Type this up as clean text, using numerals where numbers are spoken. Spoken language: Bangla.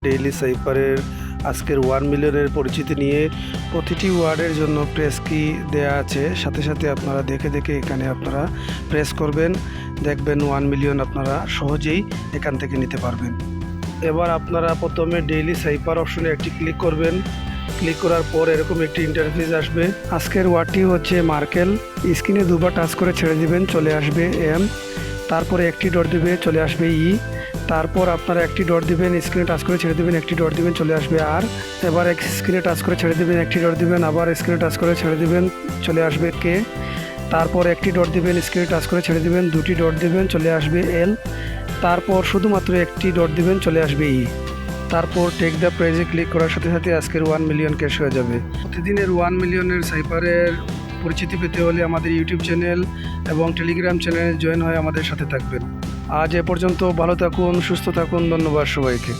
ডেইলি সাইফারের আজকের 1 মিলিয়নের পরিচিতি নিয়ে প্রতিটি ওয়ার্ডের জন্য প্রেস কি দেয়া আছে, সাথে সাথে আপনারা দেখে দেখে এখানে আপনারা প্রেস করবেন, দেখবেন 1 মিলিয়ন আপনারা সহজেই এখান থেকে নিতে পারবেন। এবার আপনারা প্রথমে ডেইলি সাইফার অপশনে একটি ক্লিক করবেন। ক্লিক করার পর এরকম একটি ইন্টারফেস আসবে। আজকের ওয়ার্ডটি হচ্ছে মার্কেল। স্ক্রিনে দুবার টাচ করে ছেড়ে দিবেন, চলে আসবে এম, তারপরে একটি ডট দিবে, চলে আসবে ই, তারপর আপনারা একটি ডট দিবেন, স্ক্রিনে টাচ করে ছেড়ে দিবেন, একটি ডট দিবেন, চলে আসবে আর, এবার স্ক্রিনে টাচ করে ছেড়ে দিবেন, একটি ডট দিবেন, আবার স্ক্রিনে টাচ করে ছেড়ে দিবেন, চলে আসবে কে, তারপর একটি ডট দিবেন, স্ক্রিনে টাচ করে ছেড়ে দিবেন, দুটি ডট দিবেন, চলে আসবে এল, তারপর শুধুমাত্র একটি ডট দিবেন, চলে আসবে ই, তারপর টেক দ্য প্রাইজে ক্লিক করার সাথে সাথে আজকের 1 মিলিয়ন ক্যাশ হয়ে যাবে। প্রতিদিনের 1 মিলিয়নের সাইফারের পরিচিতি পেতে হলে আমাদের ইউটিউব চ্যানেল এবং টেলিগ্রাম চ্যানেলে জয়েন হয়ে আমাদের সাথে থাকবেন। আজ এ পর্যন্ত, ভালো থাকুন, সুস্থ থাকুন, ধন্যবাদ সবাইকে।